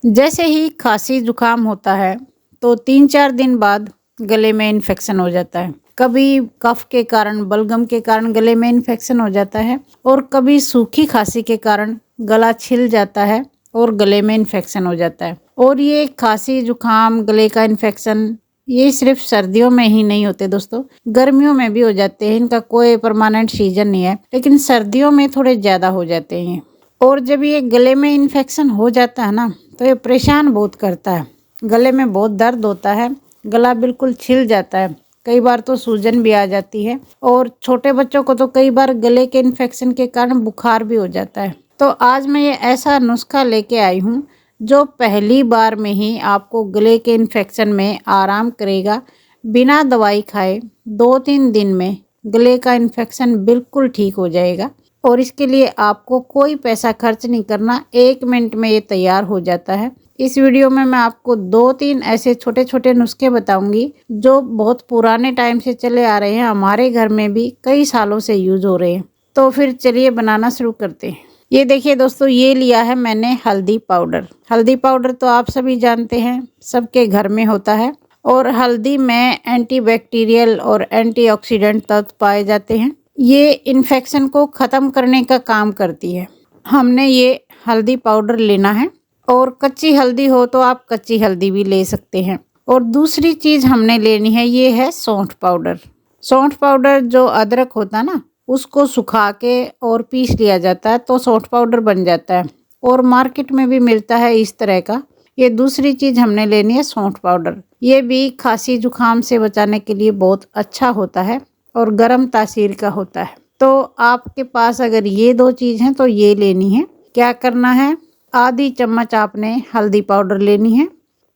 जैसे ही खांसी जुकाम होता है तो 3-4 दिन बाद गले में इन्फेक्शन हो जाता है। कभी कफ के कारण, बलगम के कारण गले में इन्फेक्शन हो जाता है और कभी सूखी खांसी के कारण गला छिल जाता है और गले में इन्फेक्शन हो जाता है। और ये खांसी जुकाम गले का इन्फेक्शन ये सिर्फ सर्दियों में ही नहीं होते दोस्तों, गर्मियों में भी हो जाते हैं। इनका कोई परमानेंट सीजन नहीं है, लेकिन सर्दियों में थोड़े ज़्यादा हो जाते हैं। और जब ये गले में इन्फेक्शन हो जाता है ना, तो ये परेशान बहुत करता है। गले में बहुत दर्द होता है, गला बिल्कुल छिल जाता है, कई बार तो सूजन भी आ जाती है। और छोटे बच्चों को तो कई बार गले के इन्फेक्शन के कारण बुखार भी हो जाता है। तो आज मैं ये ऐसा नुस्खा लेके आई हूँ जो पहली बार में ही आपको गले के इन्फेक्शन में आराम करेगा। बिना दवाई खाए 2-3 दिन में गले का इन्फेक्शन बिल्कुल ठीक हो जाएगा। और इसके लिए आपको कोई पैसा खर्च नहीं करना, 1 मिनट में ये तैयार हो जाता है। इस वीडियो में मैं आपको 2-3 ऐसे छोटे छोटे नुस्खे बताऊंगी जो बहुत पुराने टाइम से चले आ रहे हैं, हमारे घर में भी कई सालों से यूज हो रहे हैं। तो फिर चलिए बनाना शुरू करते हैं। ये देखिए दोस्तों, ये लिया है मैंने हल्दी पाउडर। हल्दी पाउडर तो आप सभी जानते हैं, सबके घर में होता है। और हल्दी में एंटीबैक्टीरियल और एंटीऑक्सीडेंट तत्व पाए जाते हैं। ये इन्फेक्शन को ख़त्म करने का काम करती है। हमने ये हल्दी पाउडर लेना है, और कच्ची हल्दी हो तो आप कच्ची हल्दी भी ले सकते हैं। और दूसरी चीज़ हमने लेनी है, ये है सौंठ पाउडर। सौंठ पाउडर जो अदरक होता है ना, उसको सुखा के और पीस लिया जाता है तो सौंठ पाउडर बन जाता है। और मार्केट में भी मिलता है इस तरह का। ये दूसरी चीज़ हमने लेनी है, सौंठ पाउडर। ये भी खांसी जुकाम से बचाने के लिए बहुत अच्छा होता है और गर्म तासीर का होता है। तो आपके पास अगर ये 2 चीज़ हैं तो ये लेनी है। क्या करना है, आधी चम्मच आपने हल्दी पाउडर लेनी है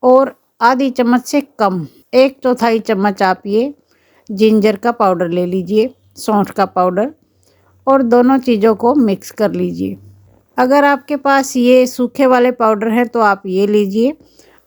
और आधी चम्मच से कम 1/4 चम्मच आप ये जिंजर का पाउडर ले लीजिए, सौंठ का पाउडर। और दोनों चीज़ों को मिक्स कर लीजिए। अगर आपके पास ये सूखे वाले पाउडर है तो आप ये लीजिए।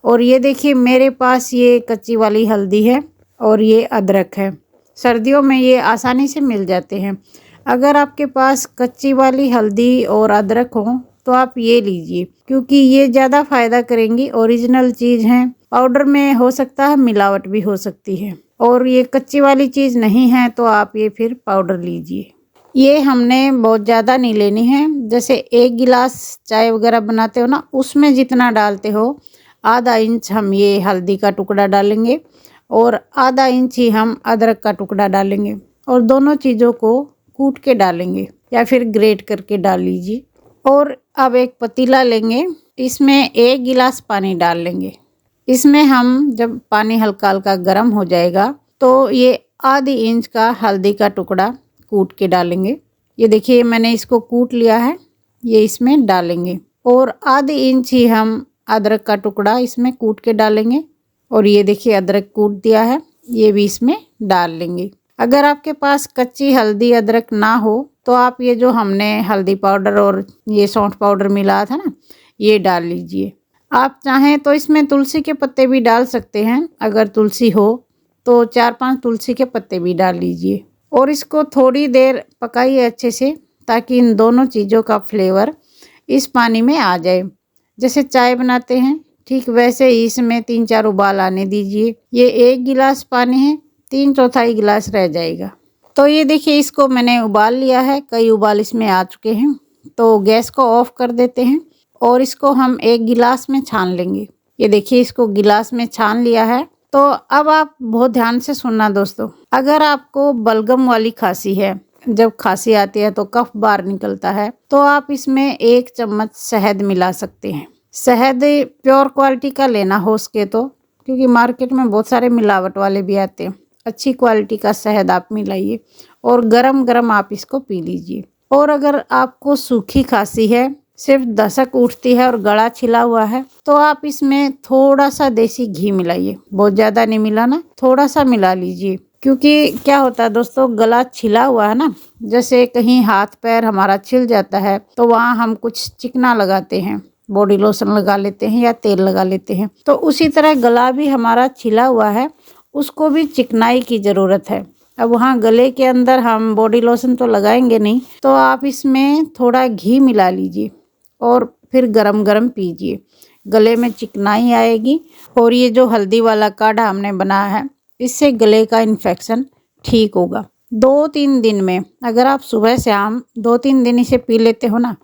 और ये देखिए, मेरे पास ये कच्ची वाली हल्दी है और ये अदरक है। सर्दियों में ये आसानी से मिल जाते हैं। अगर आपके पास कच्ची वाली हल्दी और अदरक हो तो आप ये लीजिए, क्योंकि ये ज़्यादा फ़ायदा करेंगी। ओरिजिनल चीज़ हैं, पाउडर में हो सकता है मिलावट भी हो सकती है। और ये कच्ची वाली चीज़ नहीं है तो आप ये फिर पाउडर लीजिए। ये हमने बहुत ज़्यादा नहीं लेनी है। जैसे 1 गिलास चाय वगैरह बनाते हो ना, उसमें जितना डालते हो, आधा इंच हम ये हल्दी का टुकड़ा डालेंगे और आधा इंच ही हम अदरक का टुकड़ा डालेंगे। और दोनों चीज़ों को कूट के डालेंगे या फिर ग्रेट करके डाल लीजिए। और अब एक पतीला लेंगे, इसमें 1 गिलास पानी डाल लेंगे। इसमें हम जब पानी हल्का हल्का गर्म हो जाएगा तो ये आधी इंच का हल्दी का टुकड़ा कूट के डालेंगे। ये देखिए, मैंने इसको कूट लिया है, ये इसमें डालेंगे। और आधी इंच ही हम अदरक का टुकड़ा इसमें कूट के डालेंगे। और ये देखिए, अदरक कूट दिया है, ये भी इसमें डाल लेंगे। अगर आपके पास कच्ची हल्दी अदरक ना हो तो आप ये जो हमने हल्दी पाउडर और ये सौंठ पाउडर मिलाया था ना, ये डाल लीजिए। आप चाहें तो इसमें तुलसी के पत्ते भी डाल सकते हैं। अगर तुलसी हो तो 4-5 तुलसी के पत्ते भी डाल लीजिए। और इसको थोड़ी देर पकाइए अच्छे से, ताकि इन दोनों चीज़ों का फ्लेवर इस पानी में आ जाए। जैसे चाय बनाते हैं ठीक वैसे ही इसमें 3-4 उबाल आने दीजिए। ये 1 गिलास पानी है, 3/4 गिलास रह जाएगा। तो ये देखिए, इसको मैंने उबाल लिया है, कई उबाल इसमें आ चुके हैं। तो गैस को ऑफ कर देते हैं और इसको हम 1 गिलास में छान लेंगे। ये देखिए, इसको गिलास में छान लिया है। तो अब आप बहुत ध्यान से सुनना दोस्तों, अगर आपको बलगम वाली खांसी है, जब खांसी आती है तो कफ बाहर निकलता है, तो आप इसमें 1 चम्मच शहद मिला सकते हैं। शहद प्योर क्वालिटी का लेना हो सके तो, क्योंकि मार्केट में बहुत सारे मिलावट वाले भी आते हैं। अच्छी क्वालिटी का शहद आप मिलाइए और गरम गरम आप इसको पी लीजिए। और अगर आपको सूखी खांसी है, सिर्फ दस्तक उठती है और गला छिला हुआ है, तो आप इसमें थोड़ा सा देसी घी मिलाइए। बहुत ज़्यादा नहीं मिलाना, थोड़ा सा मिला लीजिए। क्योंकि क्या होता है दोस्तों, गला छिला हुआ है ना, जैसे कहीं हाथ पैर हमारा छिल जाता है तो वहाँ हम कुछ चिकना लगाते हैं, बॉडी लोशन लगा लेते हैं या तेल लगा लेते हैं। तो उसी तरह गला भी हमारा छिला हुआ है, उसको भी चिकनाई की ज़रूरत है। अब वहाँ गले के अंदर हम बॉडी लोशन तो लगाएंगे नहीं, तो आप इसमें थोड़ा घी मिला लीजिए और फिर गरम गरम पीजिए। गले में चिकनाई आएगी। और ये जो हल्दी वाला काढ़ा हमने बनाया है, इससे गले का इन्फेक्शन ठीक होगा। 2-3 दिन में अगर आप सुबह शाम 2-3 दिन इसे पी लेते हो ना,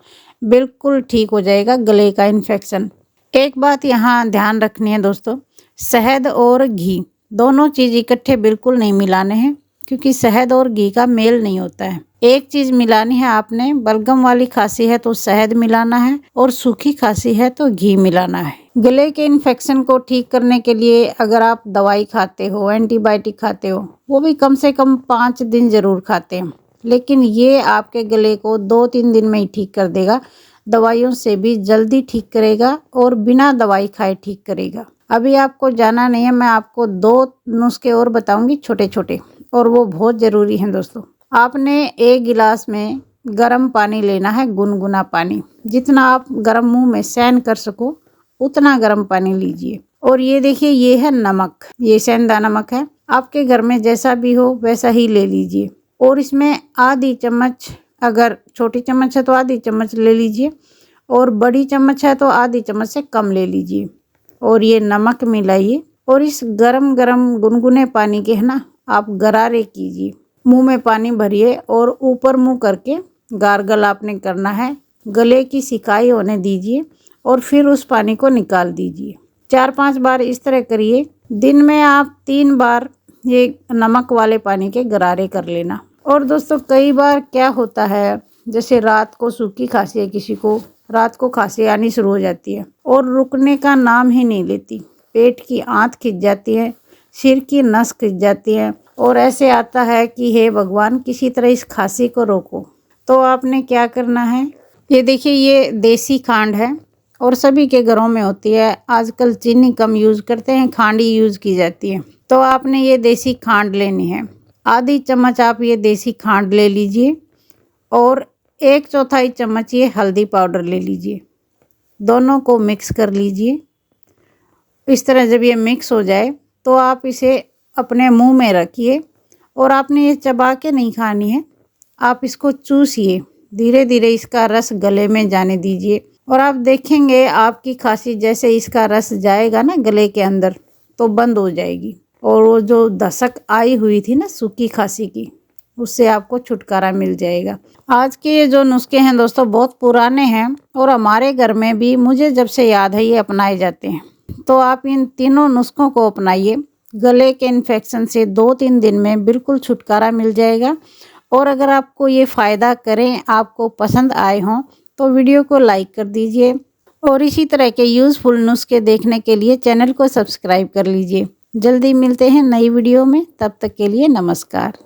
बिल्कुल ठीक हो जाएगा गले का इन्फेक्शन। एक बात यहाँ ध्यान रखनी है दोस्तों, शहद और घी दोनों चीज़ इकट्ठे बिल्कुल नहीं मिलाने हैं, क्योंकि शहद और घी का मेल नहीं होता है। एक चीज़ मिलानी है आपने, बलगम वाली खांसी है तो शहद मिलाना है, और सूखी खांसी है तो घी मिलाना है। गले के इन्फेक्शन को ठीक करने के लिए अगर आप दवाई खाते हो, एंटीबायोटिक खाते हो, वो भी कम से कम 5 दिन ज़रूर खाते हैं, लेकिन ये आपके गले को 2-3 दिन में ही ठीक कर देगा। दवाइयों से भी जल्दी ठीक करेगा और बिना दवाई खाए ठीक करेगा। अभी आपको जाना नहीं है, मैं आपको 2 नुस्खे और बताऊंगी छोटे छोटे, और वो बहुत ज़रूरी हैं दोस्तों। आपने 1 गिलास में गर्म पानी लेना है, गुनगुना पानी, जितना आप गर्म मुंह में सहन कर सको उतना गर्म पानी लीजिए। और ये देखिए, ये है नमक, ये सेंधा नमक है, आपके घर में जैसा भी हो वैसा ही ले लीजिए। और इसमें आधी चम्मच, अगर छोटी चम्मच है तो आधी चम्मच ले लीजिए, और बड़ी चम्मच है तो आधी चम्मच से कम ले लीजिए। और ये नमक मिलाइए, और इस गरम गरम गुनगुने पानी के है ना, आप गरारे कीजिए, मुंह में पानी भरिए और ऊपर मुंह करके गार्गल आपने करना है। गले की सिकाई होने दीजिए और फिर उस पानी को निकाल दीजिए। 4-5 बार इस तरह करिए। दिन में आप 3 बार ये नमक वाले पानी के गरारे कर लेना। और दोस्तों, कई बार क्या होता है, जैसे रात को सूखी खांसी है, किसी को रात को खांसी आनी शुरू हो जाती है और रुकने का नाम ही नहीं लेती, पेट की आंत खिंच जाती है, सिर की नस खिंच जाती है, और ऐसे आता है कि हे भगवान, किसी तरह इस खांसी को रोको। तो आपने क्या करना है, ये देखिए, ये देसी खांड है और सभी के घरों में होती है। आजकल चीनी कम यूज़ करते हैं, खांड ही यूज़ की जाती है। तो आपने ये देसी खांड लेनी है, आधी चम्मच आप ये देसी खांड ले लीजिए, और 1/4 चम्मच ये हल्दी पाउडर ले लीजिए। दोनों को मिक्स कर लीजिए। इस तरह जब ये मिक्स हो जाए तो आप इसे अपने मुंह में रखिए, और आपने ये चबा के नहीं खानी है, आप इसको चूसिए, धीरे धीरे इसका रस गले में जाने दीजिए। और आप देखेंगे आपकी खांसी जैसे इसका रस जाएगा ना गले के अंदर, तो बंद हो जाएगी, और वो जो दस्तक आई हुई थी ना सूखी खांसी की, उससे आपको छुटकारा मिल जाएगा। आज के ये जो नुस्खे हैं दोस्तों, बहुत पुराने हैं, और हमारे घर में भी मुझे जब से याद है ये अपनाए जाते हैं। तो आप इन तीनों नुस्खों को अपनाइए, गले के इन्फेक्शन से 2-3 दिन में बिल्कुल छुटकारा मिल जाएगा। और अगर आपको ये फ़ायदा करें, आपको पसंद आए हों, तो वीडियो को लाइक कर दीजिए, और इसी तरह के यूज़फुल नुस्खे देखने के लिए चैनल को सब्सक्राइब कर लीजिए। जल्दी मिलते हैं नई वीडियो में, तब तक के लिए नमस्कार।